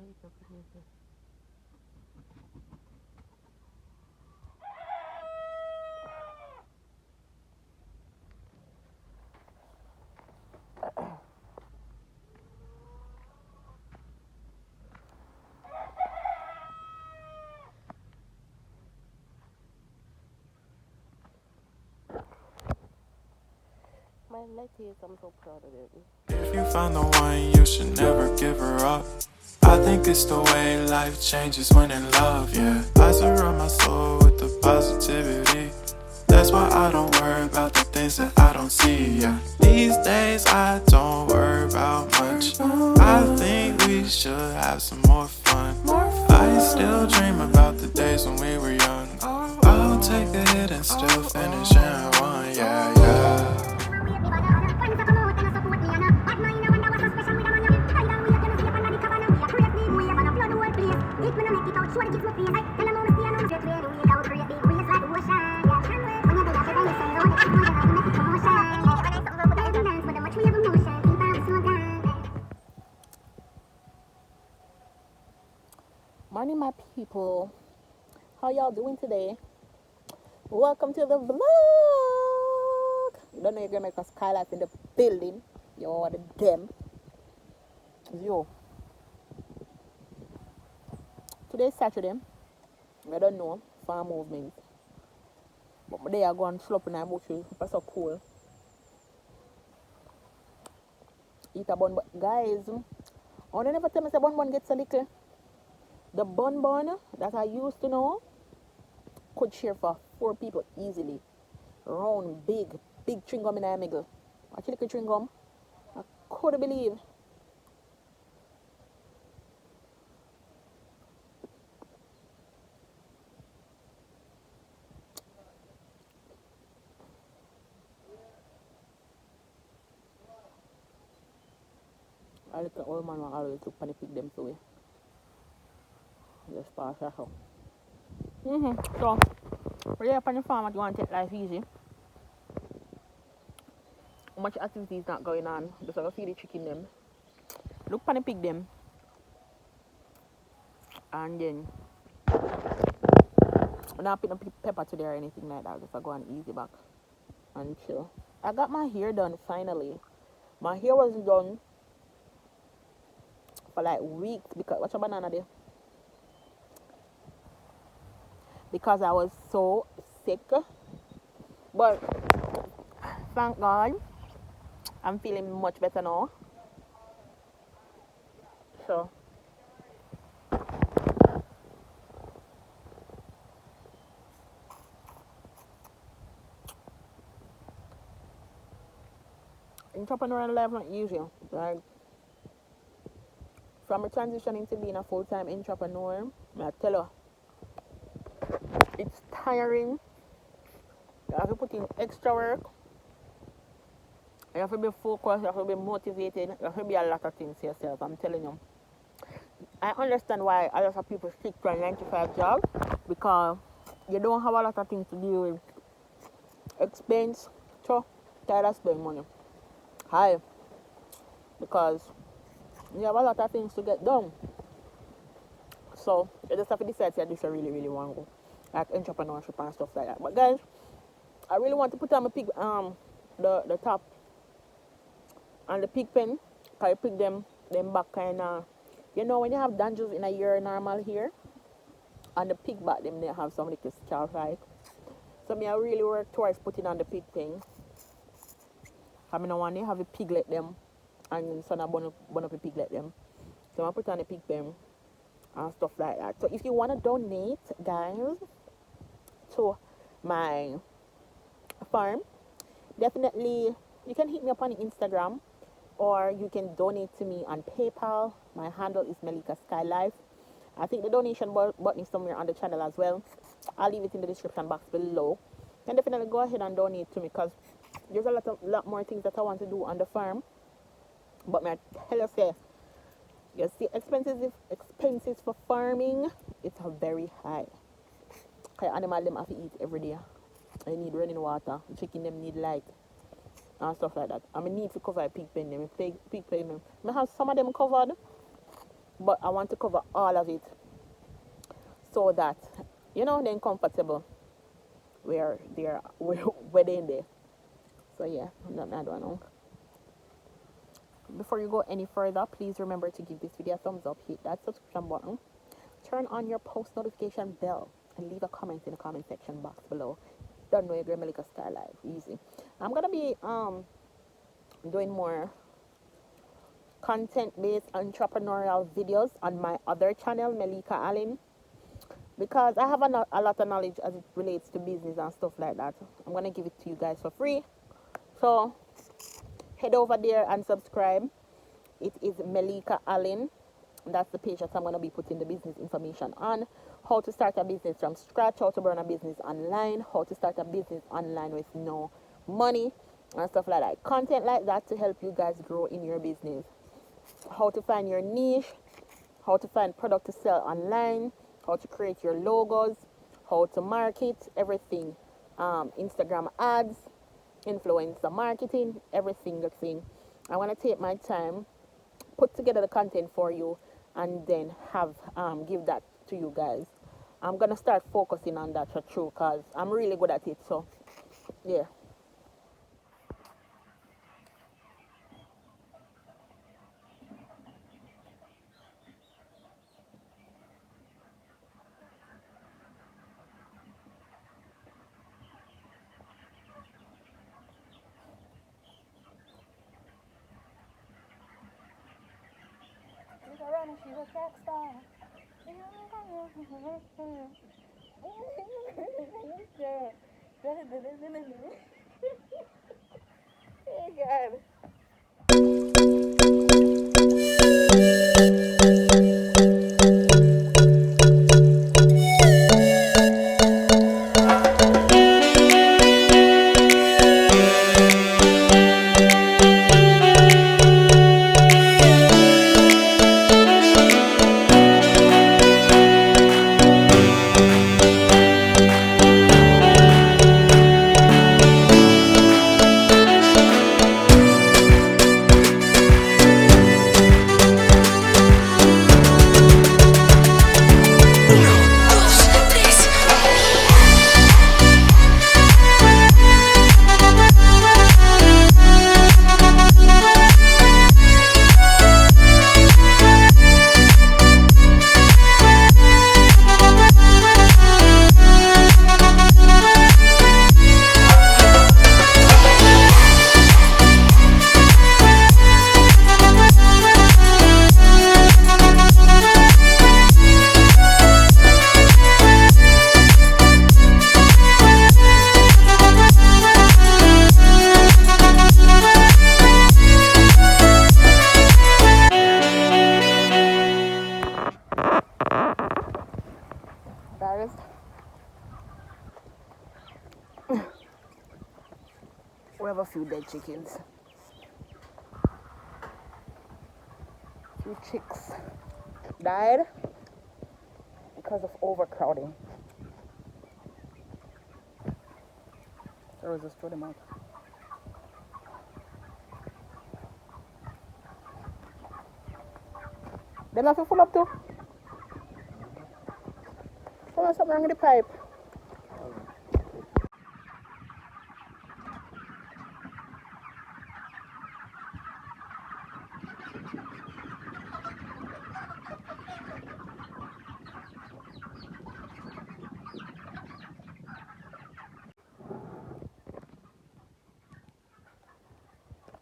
My lettuce, I'm so proud of it. If you found the one, you should never give her up. I think it's the way life changes when in love, yeah. I surround my soul with the positivity. That's why I don't worry about the things that I don't see, yeah. These days I don't worry about much. I think we should have some more fun. I still dream about the days when we were young. I'll take a hit and still finish in one, yeah, yeah. Morning, my people. How y'all doing today? Welcome to the vlog. You don't know you're gonna make a Skylife in the building. Yo, the them. Yo. Today's Saturday. I don't know. Farm movement. But my day I go and slop in my bushes. It's so cool. Eat a bun. But guys, I never tell me say bun gets a little. The bun that I used to know could share for 4 people easily. Round, big chewing gum in the middle. Watch the chewing gum. I couldn't believe. I look at old man will always look and pick them so just pass that out. So, we're here on the farm, you want to take life easy. Much activities not going on. Just go feed the chicken them. Look on the pig them. And then I'm not putting no pepper today or anything like that. Just go on easy back and chill. I got my hair done finally. My hair was done for like weeks because what's your banana there? Because I was so sick. But thank God I'm feeling much better now. So entrepreneurial life not easy. Like from transitioning to being a full-time entrepreneur, I tell you, it's tiring. You have to put in extra work. You have to be focused, you have to be motivated, you have to be a lot of things yourself, I'm telling you. I understand why a lot of people stick to a 9-to-5 job because you don't have a lot of things to deal with. Expense, so tired of spending money. High. Because you have a lot of things to get done. So you just have to decide that this you really, really want to go. Like entrepreneurship and stuff like that. But guys, I really want to put on my pig the top and the pig pen. Because you pick them back kinda, you know when you have dungeons in a year normal here and the pig back them they have some little scalp like. So me I really work towards putting on the pig thing. I mean I want to have a piglet them and son I bun up a piglet them. So I put on the pig pen and stuff like that. So if you want to donate, guys, to my farm, definitely you can hit me up on Instagram or you can donate to me on PayPal. My handle is MelicaSkylife. I think the donation button is somewhere on the channel as well. I'll leave it in the description box below. You can definitely go ahead and donate to me because there's a lot more things that I want to do on the farm. But my tell you say, you see expenses for farming, it's very high. Okay, animal them have to eat every day. They need running water. Chicken them need light and stuff like that. I mean need to cover pig pen them. Pig pen them. I have some of them covered but I want to cover all of it so that they're comfortable where they're where they're in there. So yeah, not I don't know. Before you go any further, please remember to give this video a thumbs up, hit that subscription button, turn on your post notification bell, and leave a comment in the comment section box below. Don't know your girl Melica Skylife. Easy. I'm gonna be doing more content-based entrepreneurial videos on my other channel, Melica Allen, because I have a lot of knowledge as it relates to business and stuff like that. I'm gonna give it to you guys for free. So head over there and subscribe. It is Melica Allen. That's the page that I'm going to be putting the business information on. How to start a business from scratch, how to run a business online, how to start a business online with no money, and stuff like that. Content like that to help you guys grow in your business. How to find your niche, how to find product to sell online, how to create your logos, how to market, everything. Instagram ads, influencer marketing, every single thing. I want to take my time, put together the content for you, and then give that to you guys. I'm gonna start focusing on that for true, because I'm really good at it. So yeah. She's a track star. Hey God. Guys, we have a few dead chickens. Few chicks died because of overcrowding. There was just throw them out. Them have to full up too. Come on, something wrong with the pipe.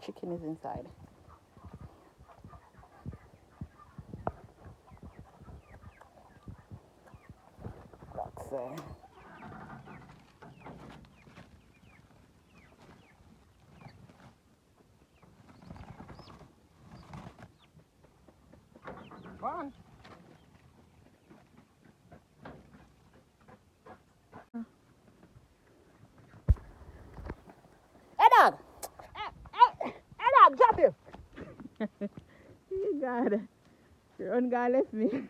Chicken is inside. That's Go on. Hey dog! Hey dog, drop him! You God. Your own guy left me.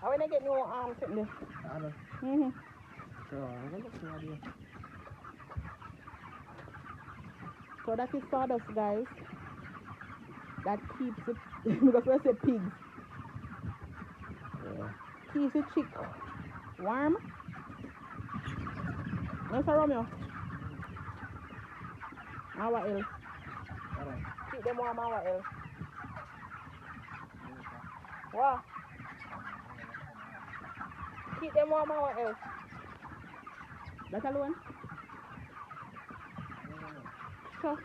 How when I get no sitting there? I don't know. So that is sawdust, guys. that keeps it because we say pigs. Yeah. Keeps the chick warm. Yes, Romeo. And what else? Keep them warm and what else? What? Keep them warm and what else? That alone? So,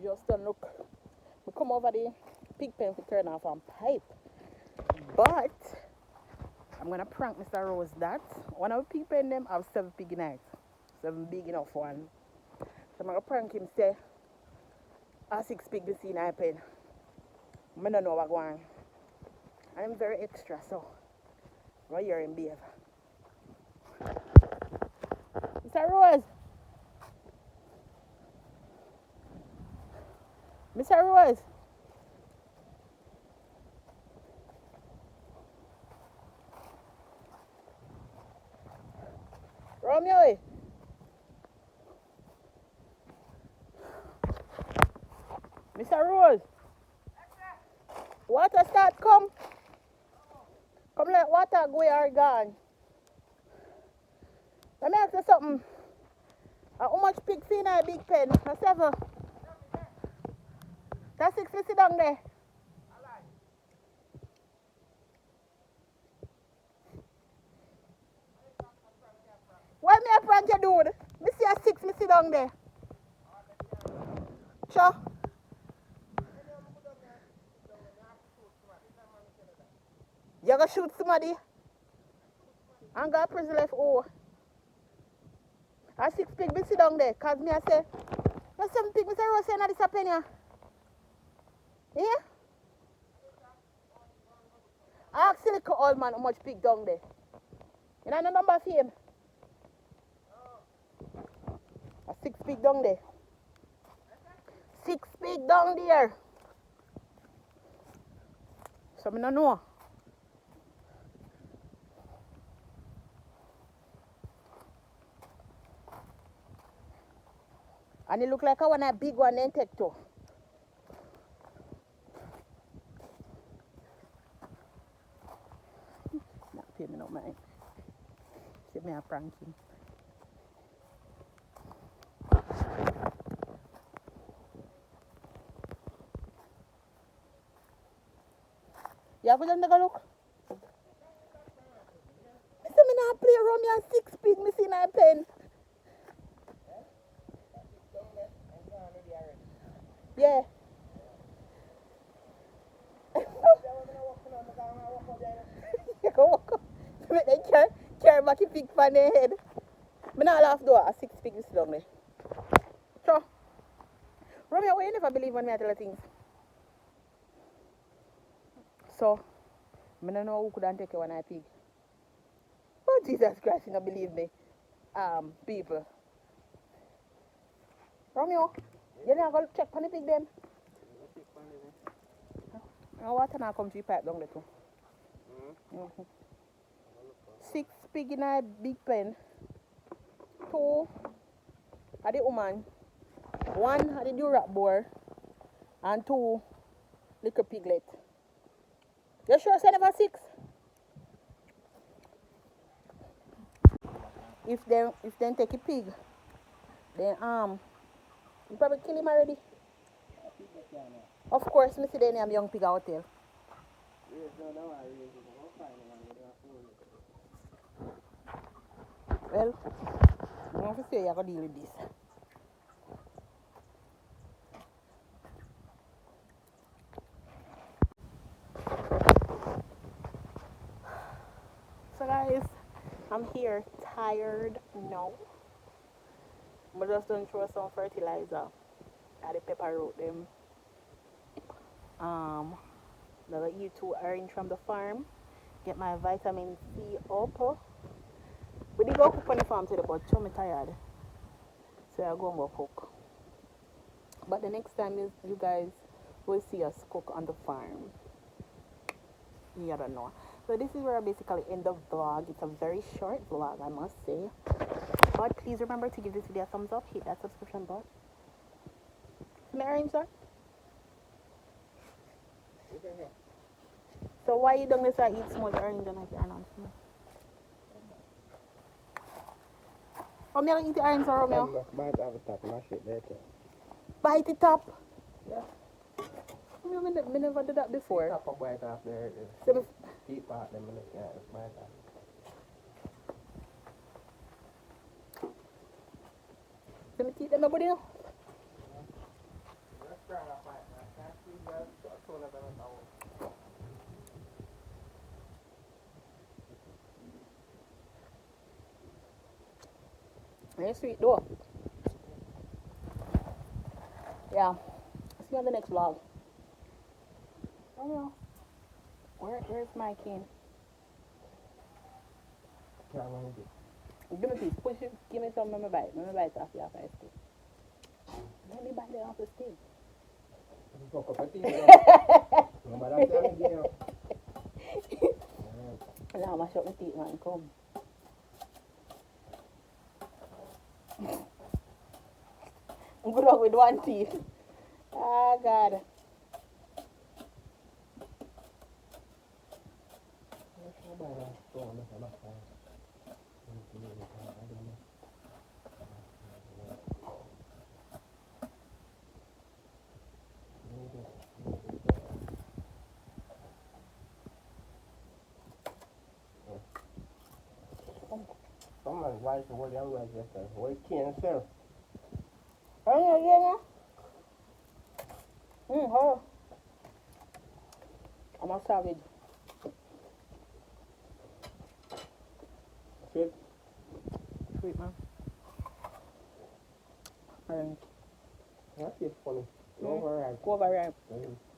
just don't look. We come over the pig pen to turn off on pipe. But I'm gonna prank Mr. Rose that one of the pig pen them have 7 pig in it. 7 big enough one. So I'm gonna prank him say a 6 pig be seen I pen. I don't know what going on. I'm very extra, so I'm gonna hear him behave. Mr. Rose! Mr. Rose! Romeo! Mr. Rose! Water start come. Come let water go or gone. Let me ask you something. How much pig see in a big pen? A 7. That's 6 sit down there. Why me a prank you dude? Me see a 6 me sit down there. Sure. You gonna shoot somebody? And go prison life oh. A 6 pig me sit down there. Cause me I say, there's 7 pig Mr. Rose saying that this a penny. Yeah? I ask the old man how much pig down there. You know the number for him? A 6 pig down there. 6 pig down there. So I don't know. And it look like I want a big one then take too. Not pay me no mind. See me a prank him. You have to take a look. I say me not play around me and 6 pig me see in a pen. Yeah. You go walk up. Make them carry back your pig from their head. I not laugh though. A 6 pig is down there. So, Romeo, why you never believe when me tell you things? So, I don't know who could take you when I pig. Oh Jesus Christ, you don't believe me. People. Romeo, you never go check on the pig then? Water now come to the pipe down there too. 6 pig in a big pen. 2 are the woman. 1 are the Durat boar. And 2 little piglet. You sure say never 6? If they take a pig, then you probably kill him already. Of course, me see the name young pig out there. Well, I'm going to say you're going to deal with this. So guys, I'm here tired now. I just done throw some fertilizer at the pepper root them. The E2 orange from the farm. Get my vitamin C up. We did go cook on the farm today, but I'm tired. So I'm going to go cook. But the next time you guys will see us cook on the farm. You don't know. So this is where I basically end the vlog. It's a very short vlog, I must say. But please remember to give this video a thumbs up. Hit that subscription button. My orange, sir? So why you don't necessarily eat small orange and I can not small? Oh, me don't eat the orange, sir, Romeo? Bite out the top and I shit later. Bite it up? Yeah. I never did that before. Top of bite off there. So Deep part them and yeah, it's bite off. let me keep them nobody now. It's sweet though. Yeah. See you on the next vlog. Oh no. Where's my cane? Give me a piece. Push it. Give me some. Let me bite. Let me bite off your face. Let me bite it off the stick. Now mash up my teeth, man. Come. I'm good luck with one teeth. Ah, God. Someone wise to what I'm like this. What can't sell? Oh, yeah. Oh. I'm a savage. Sweet. Sweet, man. Orange. That's it funny. Overripe. Overripe. Mm-hmm.